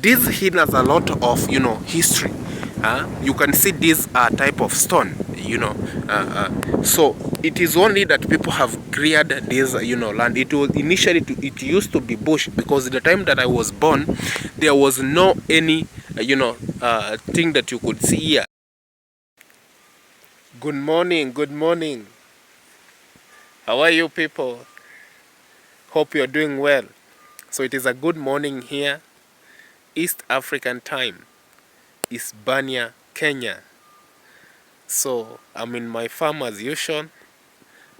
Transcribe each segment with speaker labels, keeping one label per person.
Speaker 1: this hill has a lot of, history. You can see this type of stone, so it is only that people have cleared this, land. It was initially, it used to be bush, because the time that I was born, there was no any, thing that you could see here. Good morning, good morning. How are you people? Hope you're doing well. So it is a good morning here, East African time, Isibania, Kenya. So I'm in my farm as usual.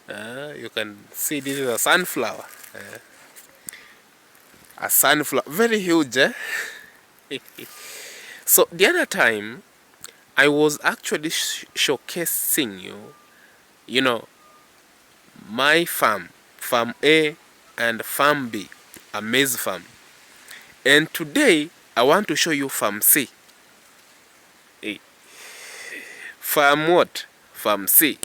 Speaker 1: You can see this is a sunflower. A sunflower, very huge. So the other time, I was actually showcasing you, my farm, Farm A and Farm B, a maize farm. And today, I want to show you Farm C. Farm what? Farm C.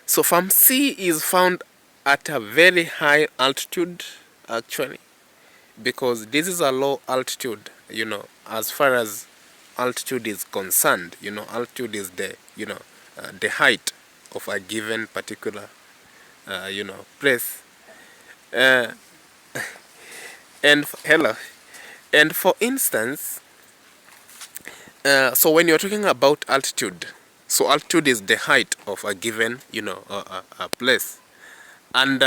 Speaker 1: So Farm C is found at a very high altitude, actually, because this is a low altitude, as far as altitude is concerned. Altitude is the, the height of a given particular, place. And hello. And for instance, so when you're talking about altitude, so altitude is the height of a given, a place. And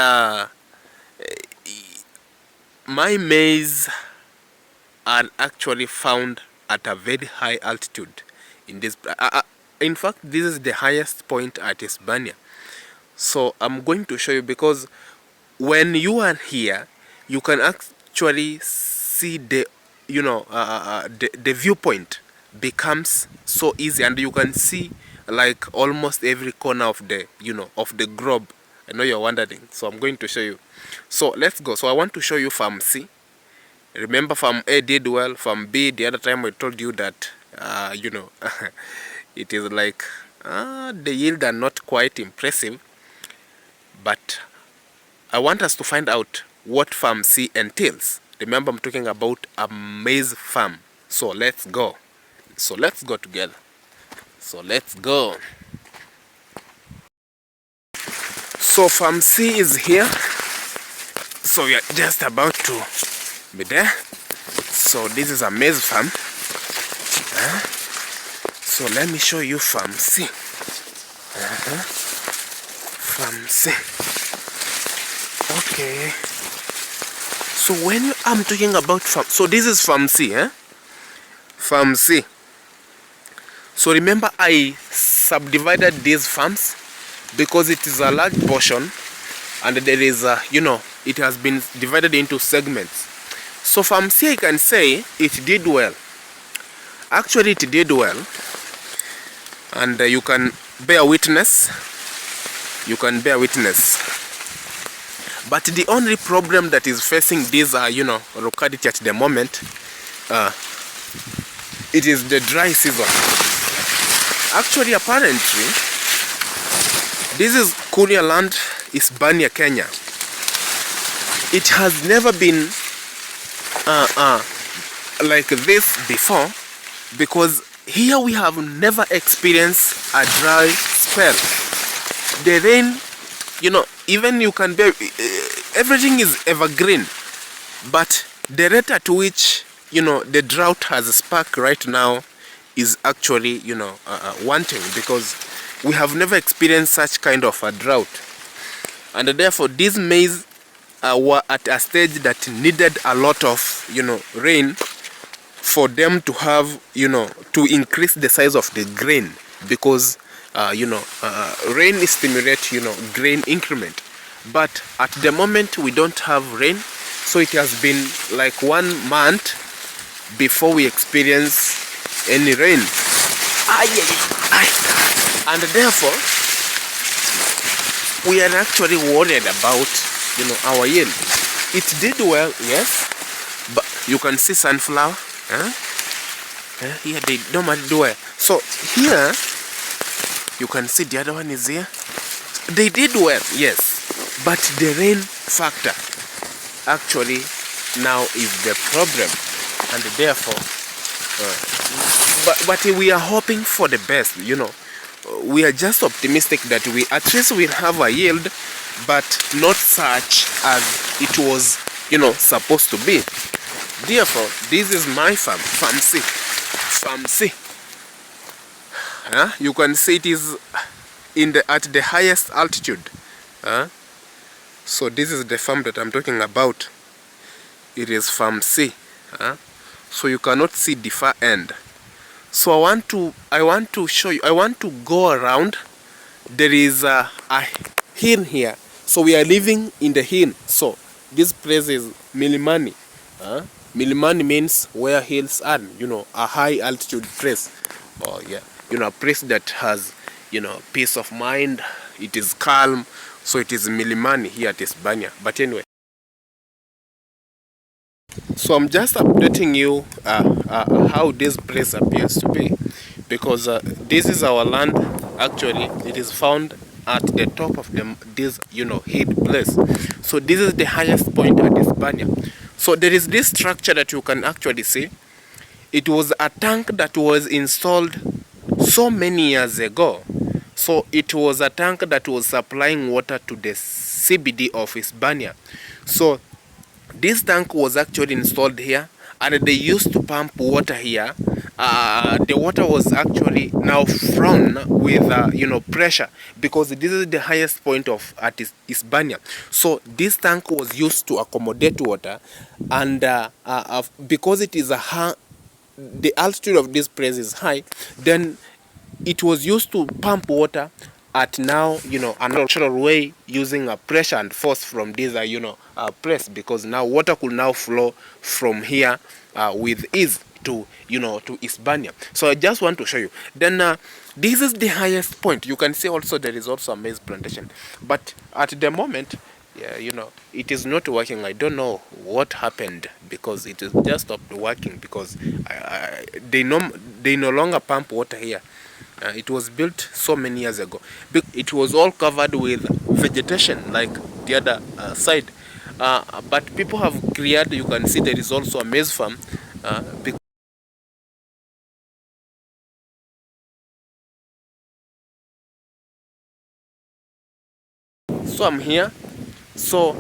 Speaker 1: my maize are actually found at a very high altitude in this. In fact, this is the highest point at Isibania. So I'm going to show you, because when you are here, you can actually see the, the viewpoint becomes so easy, and you can see like almost every corner of the, of the globe. I know you're wondering, so I'm going to show you. So let's go. So I want to show you Farm C. Remember, Farm A did well. Farm B, the other time I told you that, it is like the yield are not quite impressive. But I want us to find out what Farm C entails. Remember, I'm talking about a maize farm. So let's go. So let's go together. So let's go. So Farm C is here. So we are just about to be there. So this is a maize farm. So let me show you Farm C. Farm C. Okay. So when I'm talking about farm, so this is Farm C, Farm C. So remember, I subdivided these farms because it is a large portion, and there is a, it has been divided into segments. So Farm C, I can say it did well. Actually, it did well, and you can bear witness. You can bear witness. But the only problem that is facing this, locality at the moment, it is the dry season. Actually, apparently, this is Kuria land, Isibania, Kenya. It has never been like this before, because here we have never experienced a dry spell. The rain, even you can bear, everything is evergreen, but the rate at which, the drought has sparked right now is actually, wanting, because we have never experienced such kind of a drought. And therefore, these maize were at a stage that needed a lot of, rain for them to have, to increase the size of the grain, because rain stimulates, grain increment. But at the moment we don't have rain, so it has been like 1 month before we experience any rain. And therefore, we are actually worried about, our yield. It did well, yes, but you can see sunflower. Here they normally do well. So here, you can see the other one is here. They did well, yes, but the rain factor actually now is the problem. and therefore but we are hoping for the best, you know. We are just optimistic that we at least will have a yield, but not such as it was, you know, supposed to be. Therefore, this is my farm, farm C. Farm C. You can see it is at the highest altitude. So this is the farm that I'm talking about. It is farm C. So you cannot see the far end. So I want to show you. I want to go around. There is a hill here. So we are living in the hill. So this place is Milimani. Milimani means where hills are. You know, a high altitude place. Oh yeah. You know, a place that has, you know, peace of mind. It is calm. So it is Milimani here at Isibania. But anyway. So I'm just updating you how this place appears to be, because this is our land. Actually, it is found at the top of this, you know, hill place. So this is the highest point at Isibania. So there is this structure that you can actually see. It was a tank that was installed so many years ago. So it was a tank that was supplying water to the CBD of Isibania. So this tank was actually installed here, and they used to pump water here. The water was actually now thrown with you know, pressure, because this is the highest point of at Isibania. So this tank was used to accommodate water, and because it is the altitude of this place is high, then it was used to pump water at now, you know, a natural way, using a pressure and force from this, you know, place, because now water could now flow from here with ease to, you know, to Isibania. So I just want to show you. Then this is the highest point. You can see also there is also a maize plantation, but at the moment, yeah, you know, it is not working. I don't know what happened, because it is just stopped working, because they no longer pump water here. It was built so many years ago. It was all covered with vegetation like the other side. But people have cleared. You can see there is also a maize farm. So I'm here. So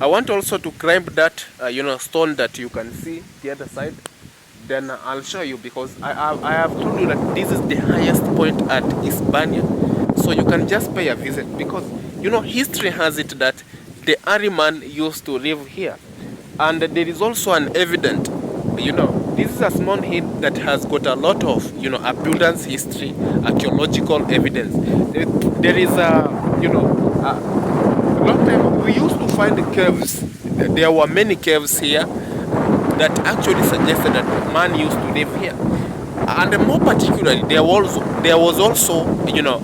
Speaker 1: I want also to climb that you know, stone that you can see the other side. Then I'll show you, because I have told you that this is the highest point at Isibania. So you can just pay a visit, because, you know, history has it that the Ariman used to live here. And there is also an evidence, you know, this is a small hill that has got a lot of, you know, abundance history, archaeological evidence. There is a, you know, a long time we used to find caves. There were many caves here that actually suggested that man used to live here. And more particularly, there was also, you know,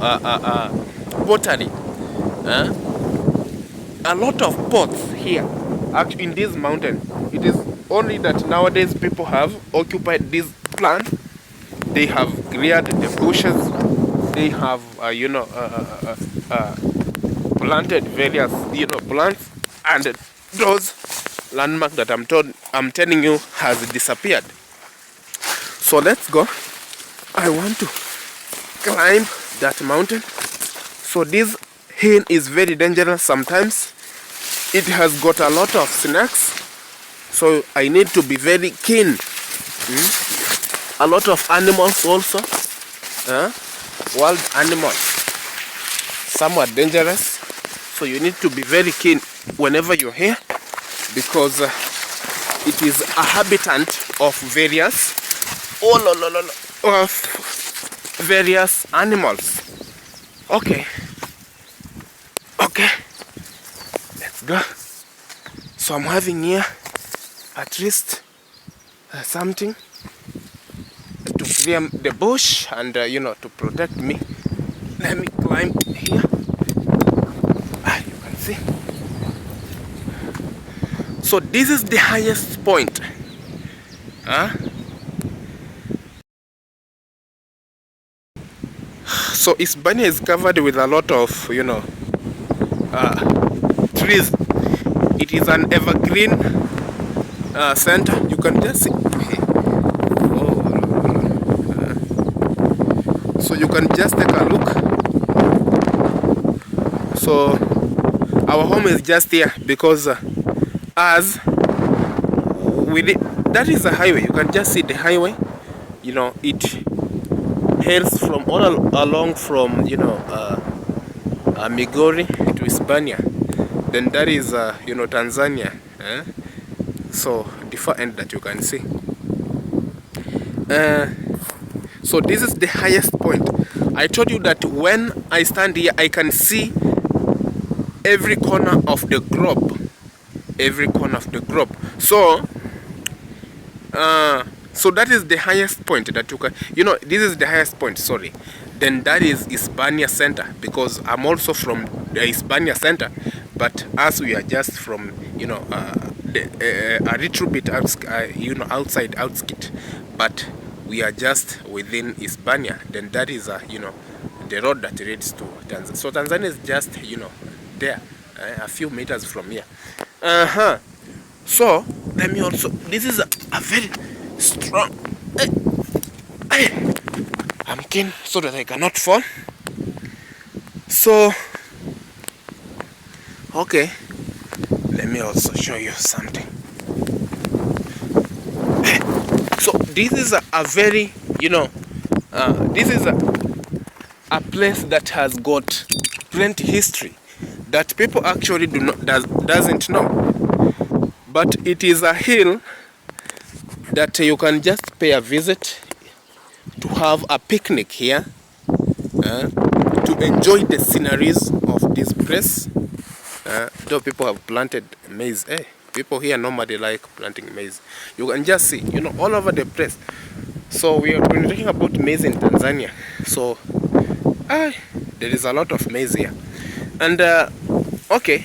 Speaker 1: pottery. A lot of pots here, actually, in this mountain. It is only that nowadays people have occupied this plant. They have cleared the bushes. They have, you know, planted various, you know, plants, and those landmark that I'm telling you has disappeared. So let's go. I want to climb that mountain. So this hill is very dangerous sometimes. It has got a lot of snakes, so I need to be very keen. A lot of animals also, wild animals. Some are dangerous, so you need to be very keen whenever you're here, because it is a habitat of various various animals. Okay, let's go. So I'm having here at least something to clear the bush and you know, to protect me. Let me climb here. You can see. So this is the highest point. So Isibania is covered with a lot of, you know, trees. It is an evergreen center. You can just see. can just take a look. So our home is just here because as with it, that is a highway. You can just see the highway. You know, it heads from all along from, you know, Migori to Isibania. Then that is you know, Tanzania. So the far end that you can see. So this is the highest point. I told you that when I stand here, I can see every corner of the globe. Every corner of the globe. So so that is the highest point that you can, you know, this is the highest point, sorry. Then that is Isibania Center, because I'm also from the Isibania Center, but as we are just from, you know, a little bit you know, outside outskit, but we are just within Isibania. Then that is you know, the road that leads to Tanzania. So Tanzania is just, you know, there, a few meters from here. So let me also, this is a very strong, I'm keen so that I cannot fall. So okay, let me also show you something. So this is a very, you know, this is a place that has got plenty history that people actually doesn't know. But it is a hill that you can just pay a visit to have a picnic here, to enjoy the sceneries of this place. Though people have planted maize, people here normally like planting maize. You can just see, you know, all over the place. So we are talking about maize in Tanzania. So there is a lot of maize here. And okay,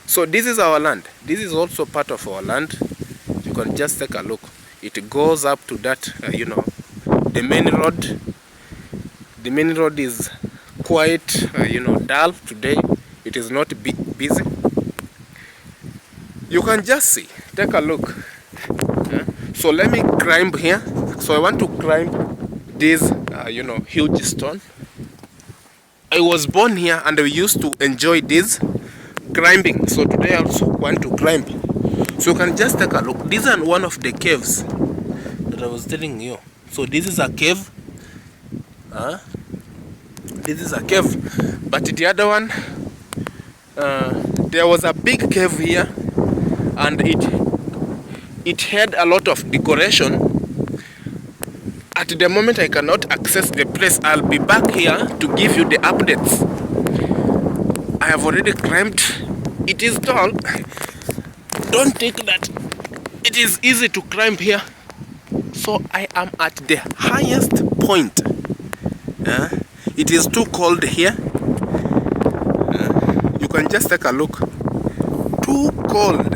Speaker 1: so this is our land. This is also part of our land. You can just take a look. It goes up to that, you know, the main road. The main road is quite, you know, dull today. It is not busy. You can just see. Take a look. So let me climb here. So I want to climb this, you know, huge stone. I was born here and we used to enjoy this climbing. So today I also want to climb. So you can just take a look. This is one of the caves that I was telling you. So this is a cave. This is a cave. But the other one, there was a big cave here, and it had a lot of decoration. At the moment I cannot access the place. I'll be back here to give you the updates. I have already climbed. It is tall. Don't think that it is easy to climb here. So I am at the highest point. It is too cold here. You can just take a look. Too cold.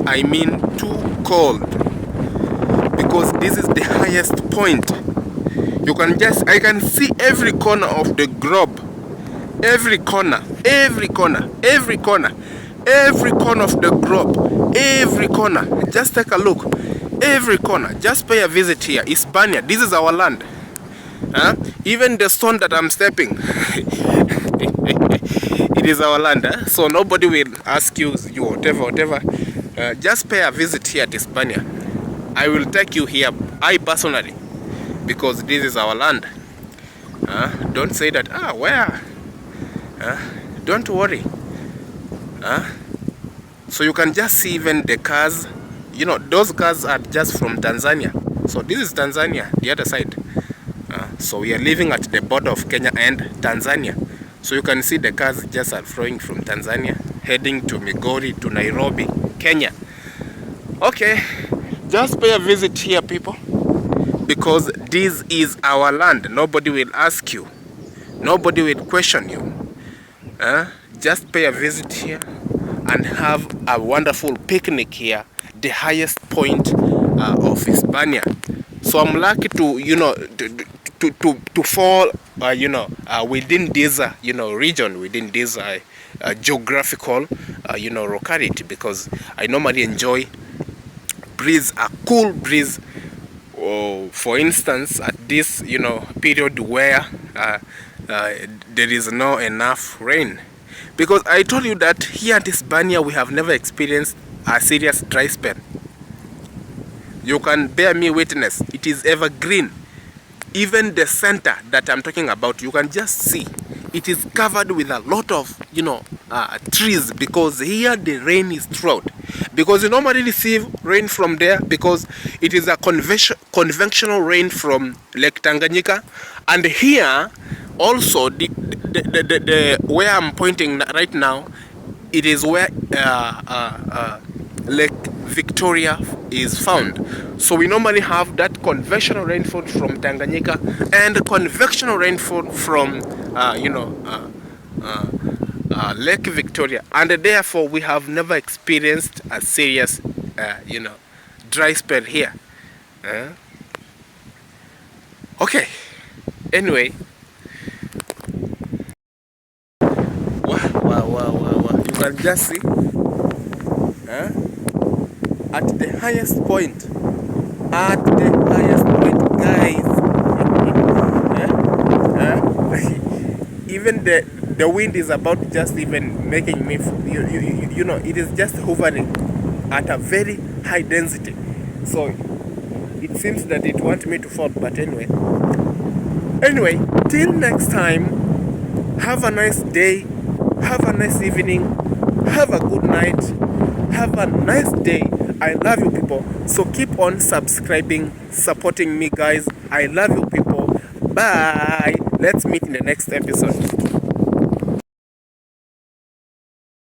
Speaker 1: I mean too cold. Because this is the highest point. You can just, I can see every corner of the globe. Every corner, every corner, every corner, every corner of the globe, every corner. Just take a look. Every corner. Just pay a visit here. Isibania. This is our land. Even the stone that I'm stepping, it is our land. So nobody will ask you whatever. Just pay a visit here at Isibania. I will take you here, I personally, because this is our land. Don't say that, where? Don't worry. So you can just see even the cars. You know, those cars are just from Tanzania. So this is Tanzania, the other side. So we are living at the border of Kenya and Tanzania. So you can see the cars just are flowing from Tanzania, heading to Migori, to Nairobi, Kenya. Okay, just pay a visit here, people, because this is our land. Nobody will ask you. Nobody will question you. Just pay a visit here and have a wonderful picnic here, the highest point of Isibania. So I'm lucky to, you know, to fall, you know, within this, you know, region, within this geographical, you know, locality, because I normally enjoy breeze, a cool breeze For instance, at this period where there is no enough rain, because I told you that here at Isibania we have never experienced a serious dry spell. You can bear me witness, it is evergreen. Even the center that I'm talking about, you can just see it is covered with a lot of trees, because here the rain is throughout. Because you normally receive rain from there because it is a conventional rain from Lake Tanganyika, and here also the where I'm pointing right now, it is where Lake Victoria is found. So we normally have that conventional rainfall from Tanganyika and convectional rainfall from Lake Victoria, and therefore we have never experienced a serious dry spell here. Okay, anyway, wow. You can just see at the highest point, guys. Even the wind is about just even making me, it is just hovering at a very high density. So it seems that it wants me to fall, but anyway, till next time, have a nice day, have a nice evening, have a good night, have a nice day. I love you people, so keep on subscribing, supporting me guys. I love you people. Bye. Let's meet in the next episode.